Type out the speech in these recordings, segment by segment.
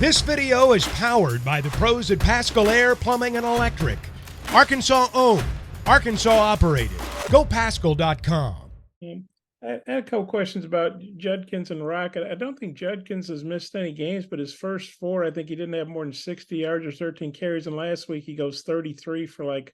This video is powered by the pros at Pascal Air Plumbing and Electric. Arkansas owned, Arkansas operated. GoPascal.com. I had a couple questions about Judkins and Rocket. I don't think Judkins has missed any games, but his first four, I think he didn't have more than 60 yards or 13 carries. And last week he goes 33 for like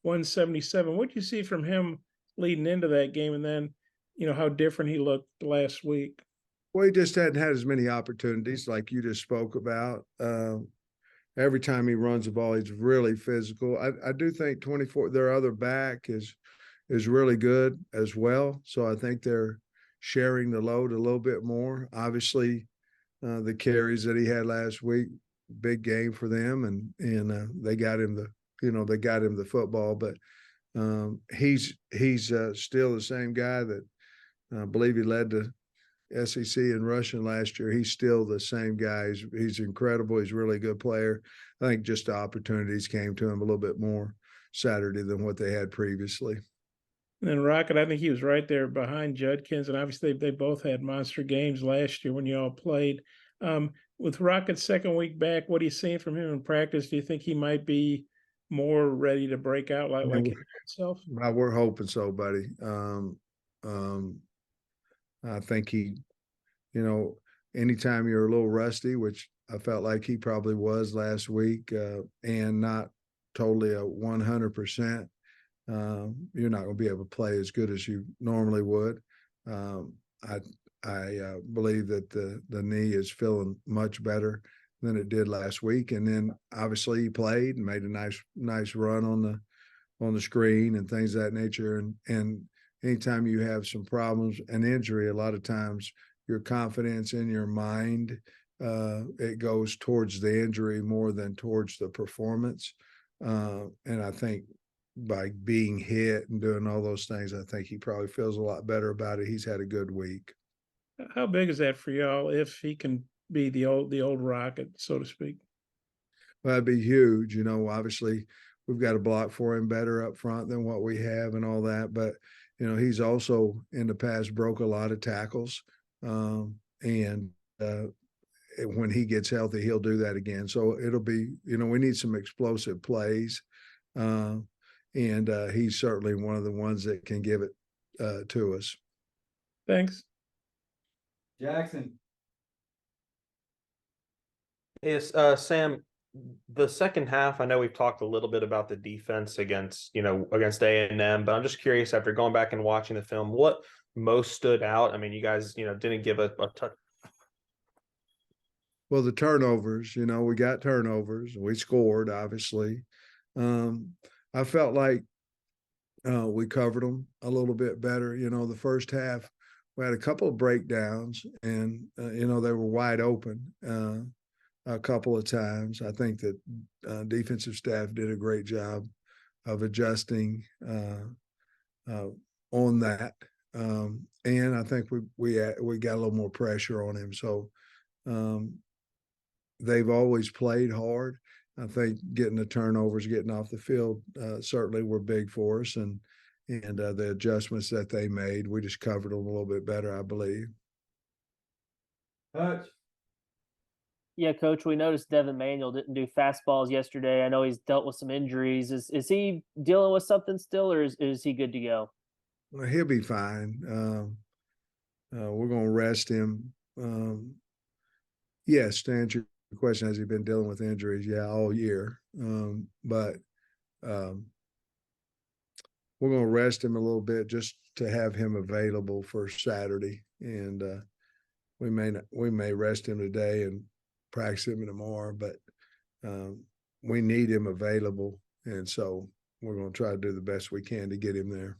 177. What do you see from him leading into that game? And then, how different he looked last week. Well, he just hadn't had as many opportunities like you just spoke about. Every time he runs the ball, he's really physical. I do think 24, their other back is really good as well. So I think they're sharing the load a little bit more. Obviously, the carries that he had last week, big game for them, and they got him the football. But he's still the same guy that I believe he led the SEC in rushing last year. He's still the same guy. He's incredible. He's a really good player. I think just the opportunities came to him a little bit more Saturday than what they had previously. And then Rocket, I think he was right there behind Judkins, and obviously they both had monster games last year when you all played. With Rocket's second week back, what are you seeing from him in practice? Do you think he might be more ready to break out like himself? We're hoping so, buddy. I think he, anytime you're a little rusty, which I felt like he probably was last week, and not totally a 100%, you're not going to be able to play as good as you normally would. I believe that the knee is feeling much better than it did last week. And then obviously he played and made a nice run on the screen and things of that nature. And anytime you have some problems, an injury, a lot of times your confidence in your mind, it goes towards the injury more than towards the performance. And I think by being hit and doing all those things, I think he probably feels a lot better about it. He's had a good week. How big is that for y'all if he can be the old Rocket, so to speak? Well, that'd be huge. Obviously we've got to block for him better up front than what we have and all that. But, he's also in the past broke a lot of tackles. And when he gets healthy, he'll do that again. So it'll be, we need some explosive plays. And he's certainly one of the ones that can give it to us. Thanks. Jackson. Yes, Sam, the second half, I know we've talked a little bit about the defense against A&M, but I'm just curious, after going back and watching the film, what most stood out? I mean, you guys, didn't give a touch. Well, the turnovers, we got turnovers. We scored, obviously. I felt like we covered them a little bit better. The first half, we had a couple of breakdowns, and, they were wide open a couple of times. I think that defensive staff did a great job of adjusting on that. And I think we got a little more pressure on him. So they've always played hard. I think getting the turnovers, getting off the field, certainly were big for us, and the adjustments that they made, we just covered them a little bit better, I believe. Yeah, Coach, we noticed Devin Manuel didn't do fastballs yesterday. I know he's dealt with some injuries. Is he dealing with something still, or is he good to go? Well, he'll be fine. We're going to rest him. Yes, to answer your question, has he been dealing with injuries? Yeah, all year. But we're going to rest him a little bit just to have him available for Saturday. And we may rest him today and practice him tomorrow, but we need him available. And so we're going to try to do the best we can to get him there.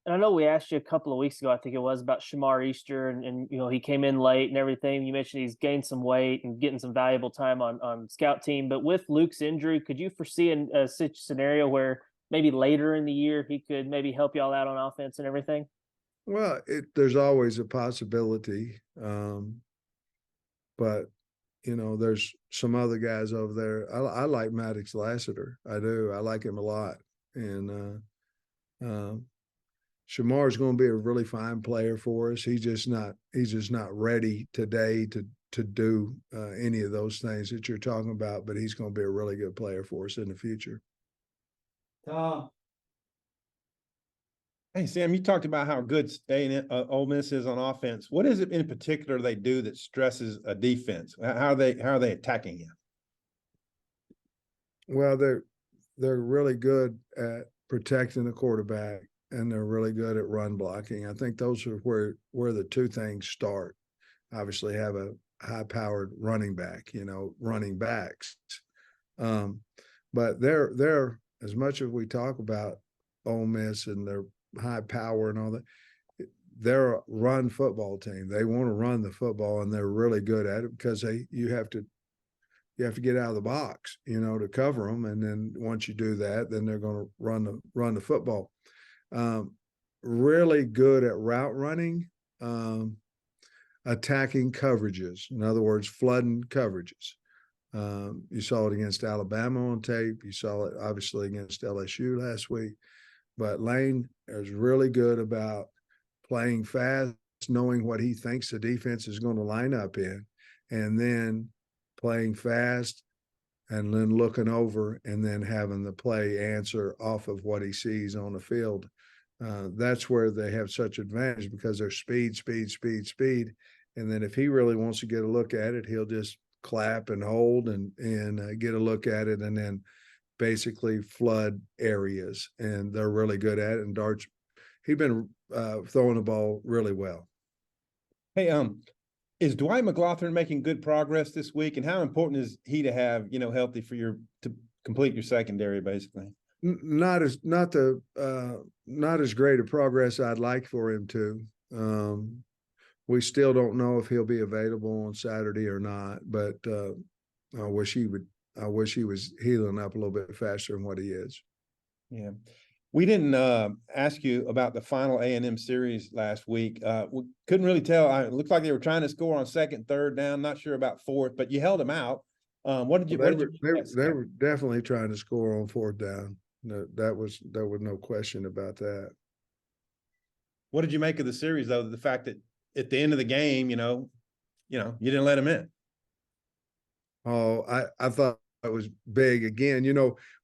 And I know we asked you a couple of weeks ago, I think it was, about Shamar Easter, and he came in late and everything. You mentioned he's gained some weight and getting some valuable time on scout team. But with Luke's injury, could you foresee a scenario where maybe later in the year he could maybe help y'all out on offense and everything? Well, there's always a possibility. But, there's some other guys over there. I like Maddox Lassiter. I do. I like him a lot. And Shamar's going to be a really fine player for us. He's just not ready today to do any of those things that you're talking about, but he's going to be a really good player for us in the future. Tom, Hey, Sam, you talked about how good Ole Miss is on offense. What is it in particular they do that stresses a defense? How are they attacking you? Well, they're really good at protecting the quarterback, and they're really good at run blocking. I think those are where the two things start. Obviously, have a high-powered running back, running backs. But they're as much as we talk about Ole Miss and their high power and all that, they're a run football team. They want to run the football, and they're really good at it because you have to get out of the box, to cover them. And then once you do that, then they're going to run the football. Really good at route running, attacking coverages. In other words, flooding coverages. You saw it against Alabama on tape. You saw it obviously against LSU last week. But Lane is really good about playing fast, knowing what he thinks the defense is going to line up in, and then playing fast and then looking over and then having the play answer off of what he sees on the field. That's where they have such advantage because they're speed. And then if he really wants to get a look at it, he'll just clap and hold and get a look at it and then basically flood areas. And they're really good at it. And Dart's, he's been throwing the ball really well. Hey, is Dwight McLaughlin making good progress this week? And how important is he to have, healthy to complete your secondary, basically? Not as great a progress I'd like for him to. We still don't know if he'll be available on Saturday or not, but I wish he was healing up a little bit faster than what he is. Yeah. We didn't ask you about the final A&M series last week. We couldn't really tell. It looked like they were trying to score on second, third down. Not sure about fourth, but you held them out. What did you? They were definitely trying to score on fourth down. No, there was no question about that. What did you make of the series, though? The fact that at the end of the game, you didn't let them in. Oh, I thought it was big again.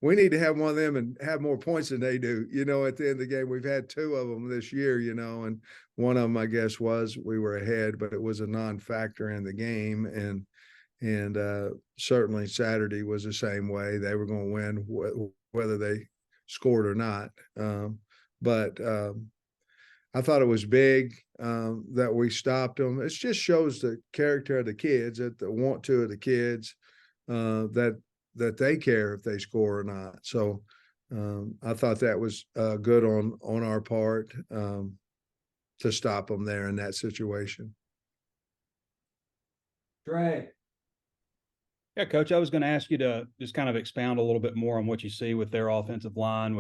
We need to have one of them and have more points than they do. At the end of the game, we've had two of them this year. And one of them, I guess, was we were ahead, but it was a non-factor in the game. And certainly Saturday was the same way. They were going to win whether they scored or not. But I thought it was big that we stopped them. It just shows the character of the kids, that the want to of the kids, that they care if they score or not. So I thought that was good on our part to stop them there in that situation. Trey. Yeah, Coach, I was going to ask you to just kind of expound a little bit more on what you see with their offensive line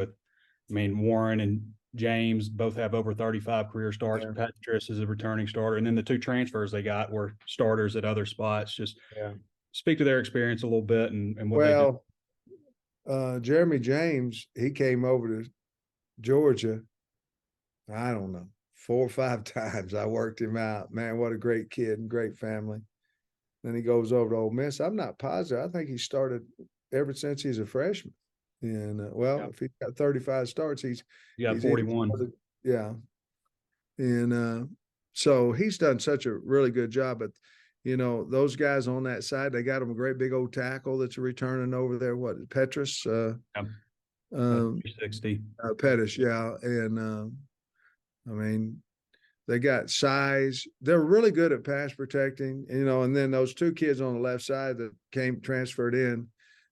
Warren and James both have over 35 career starts. Yeah. Petras is a returning starter. And then the two transfers they got were starters at other spots. Just speak to their experience a little bit and what they did. Jeremy James, he came over to Georgia, I don't know, 4 or 5 times. I worked him out. Man, what a great kid and great family. Then he goes over to Ole Miss. I'm not positive. I think he started ever since he's a freshman. And if he's got 35 starts, he's 41. Yeah. And so he's done such a really good job. But those guys on that side, they got him a great big old tackle that's returning over there. What, Petras? 60. Pettis, yeah. And they got size. They're really good at pass protecting, and then those two kids on the left side that transferred in,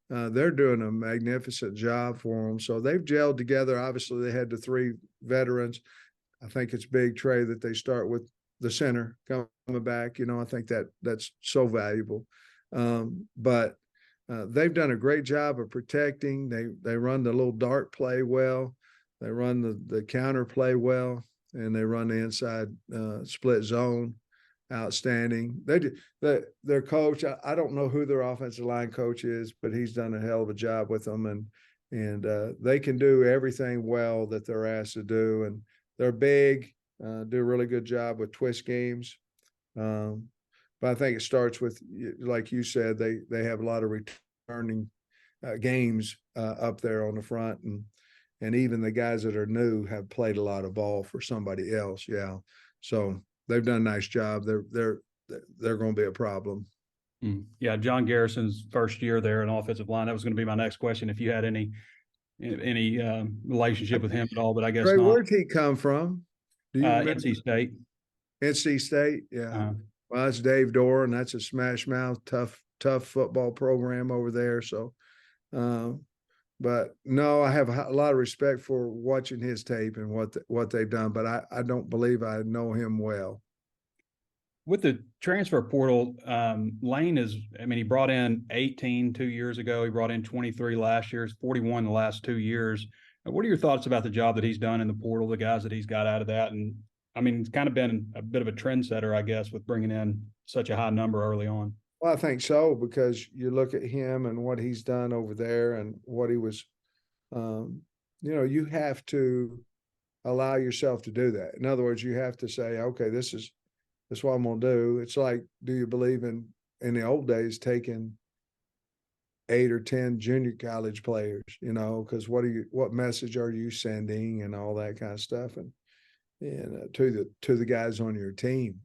they're doing a magnificent job for them. So they've gelled together. Obviously, they had the 3 veterans. I think it's big, Trey, that they start with the center coming back. I think that's so valuable. But they've done a great job of protecting. They run the little dart play well. They run the counter play well, and they run the inside split zone outstanding. Their coach, I don't know who their offensive line coach is, but he's done a hell of a job with them, and they can do everything well that they're asked to do, and they're big, do a really good job with twist games. But I think it starts with, like you said, they have a lot of returning games up there on the front, and even the guys that are new have played a lot of ball for somebody else. Yeah, so they've done a nice job. They're going to be a problem. Yeah, John Garrison's first year there in offensive line. That was going to be my next question. If you had any relationship with him at all, but I guess Trey, not. where'd he come from? Do you remember? NC State. NC State, yeah. Well, that's Dave Dorr, and that's a smash mouth, tough football program over there. So, but no, I have a lot of respect for watching his tape and what they've done. But I don't believe I know him well. With the transfer portal, Lane he brought in 18 2 years ago. He brought in 23 last year. It's 41 the last 2 years. What are your thoughts about the job that he's done in the portal, the guys that he's got out of that? And it's kind of been a bit of a trendsetter, I guess, with bringing in such a high number early on. Well, I think so, because you look at him and what he's done over there and what he was, you have to allow yourself to do that. In other words, you have to say, okay, that's what I'm going to do. It's like, do you believe in the old days taking 8 or 10 junior college players, because what message are you sending and all that kind of stuff. And to the guys on your team,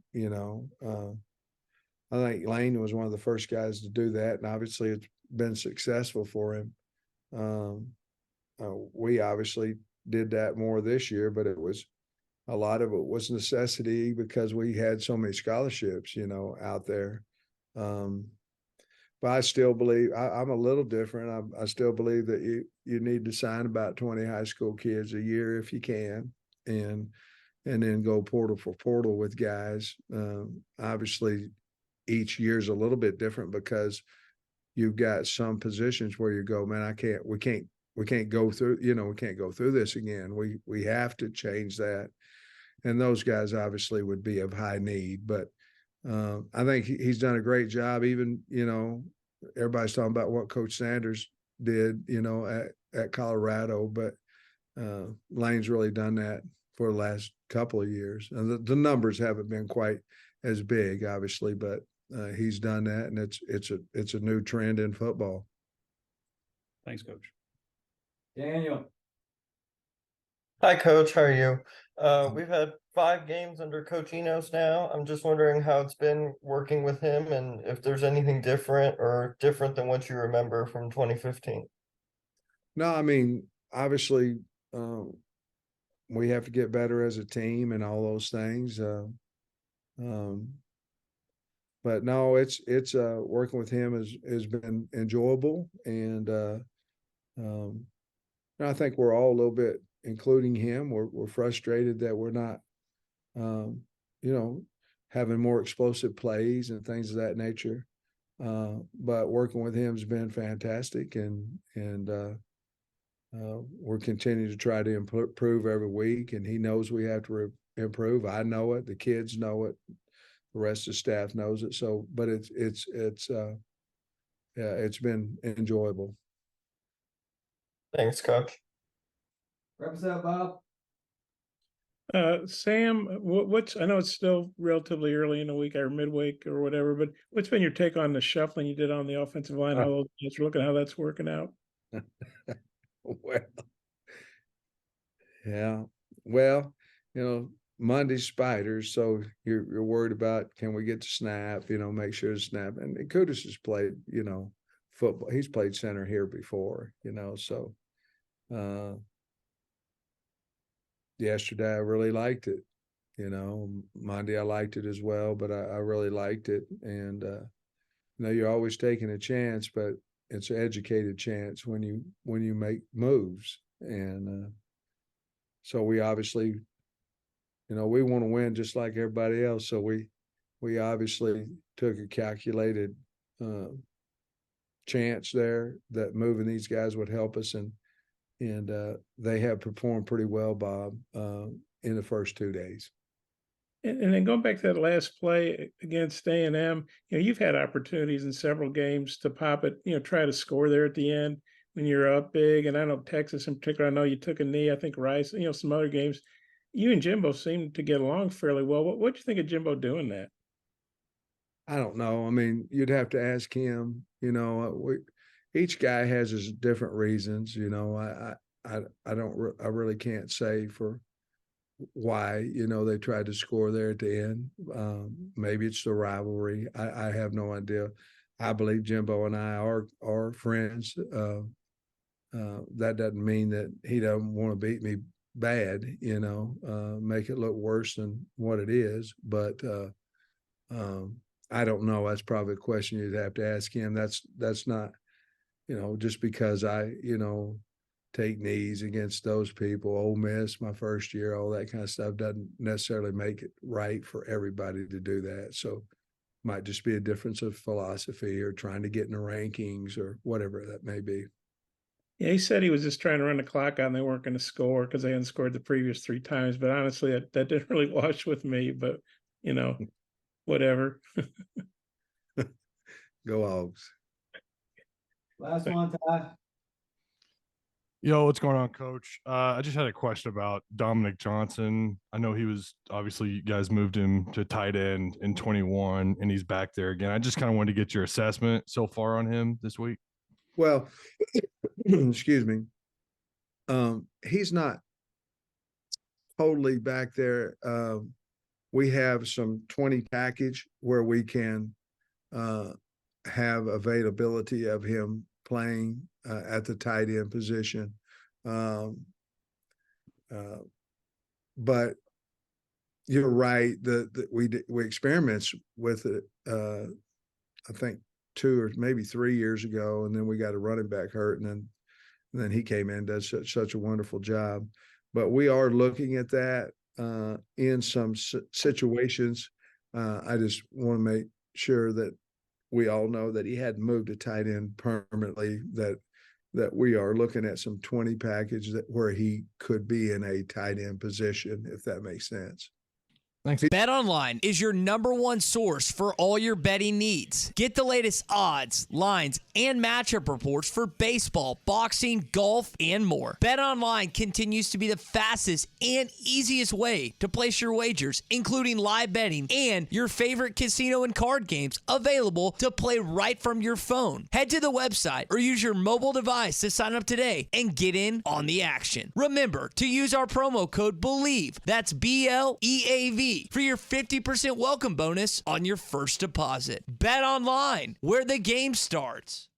I think Lane was one of the first guys to do that, and obviously it's been successful for him. We obviously did that more this year, but a lot of it was necessity because we had so many scholarships, out there. But I still believe I'm a little different. I still believe that you need to sign about 20 high school kids a year if you can, and then go portal for portal with guys. Obviously, each year's a little bit different because you've got some positions where you go, man, we can't go through, we can't go through this again. We have to change that. And those guys obviously would be of high need, but I think he's done a great job. Even, everybody's talking about what Coach Sanders did, at Colorado, but Lane's really done that for the last couple of years. And the numbers haven't been quite as big, obviously, but he's done that, and it's a new trend in football. Thanks, Coach. Daniel. Hi, Coach. How are you? We've had 5 games under Coach Enos now. I'm just wondering how it's been working with him and if there's anything different than what you remember from 2015. No, obviously, we have to get better as a team and all those things. But no, it's working with him has been enjoyable, and I think we're all a little bit, including him, we're frustrated that we're not, having more explosive plays and things of that nature. But working with him has been fantastic, and we're continuing to try to improve every week, and he knows we have to improve. I know it. The kids know it. The rest of the staff knows it. So, but it's been enjoyable. Thanks, Coach. Wrap us up, Bob. Sam, I know it's still relatively early in the week or midweek or whatever, but what's been your take on the shuffling you did on the offensive line? How those guys are looking, how that's working out? Well, yeah. Well, Monday's spiders, so you're worried about, can we get the snap, make sure the snap. And Kudus has played, football. He's played center here before, so yesterday I really liked it. Monday I liked it as well, but I really liked it. And you're always taking a chance, but it's an educated chance when you make moves. And so we obviously, we want to win just like everybody else. So we obviously took a calculated chance there that moving these guys would help us, and they have performed pretty well, Bob, in the first 2 days. And then going back to that last play against A&M, you've had opportunities in several games to pop it, try to score there at the end when you're up big. And I know Texas in particular, I know you took a knee, I think Rice, some other games. You and Jimbo seem to get along fairly well. What do you think of Jimbo doing that? I don't know. I mean, you'd have to ask him. Each guy has his different reasons. I really can't say for why they tried to score there at the end. Maybe it's the rivalry. I have no idea. I believe Jimbo and I are friends. That doesn't mean that he doesn't want to beat me bad. Make it look worse than what it is. But I don't know. That's probably a question you'd have to ask him. That's not, just because I, take knees against those people. Ole Miss, my first year, all that kind of stuff doesn't necessarily make it right for everybody to do that. So might just be a difference of philosophy or trying to get in the rankings or whatever that may be. Yeah, he said he was just trying to run the clock out and they weren't going to score because they hadn't scored the previous 3 times. But honestly, that didn't really wash with me. But, whatever. Go Hogs. Last one, Ty. Yo, what's going on, Coach? I just had a question about Dominic Johnson. I know he was obviously you guys moved him to tight end in 21, and he's back there again. I just kind of wanted to get your assessment so far on him this week. Well, excuse me. He's not totally back there. We have some 20 package where we can have availability of him playing at the tight end position. But you're right that we experiments with it, I think 2 or maybe 3 years ago, and then we got a running back hurt, and then he came in and does such a wonderful job. But we are looking at that in some situations. I just want to make sure that we all know that he hadn't moved to tight end permanently, that we are looking at some 20 package where he could be in a tight end position, if that makes sense. Thanks. BetOnline is your #1 source for all your betting needs. Get the latest odds, lines, and matchup reports for baseball, boxing, golf, and more. BetOnline continues to be the fastest and easiest way to place your wagers, including live betting and your favorite casino and card games available to play right from your phone. Head to the website or use your mobile device to sign up today and get in on the action. Remember to use our promo code BELIEVE, that's BLEAV, for your 50% welcome bonus on your first deposit. Bet online, where the game starts.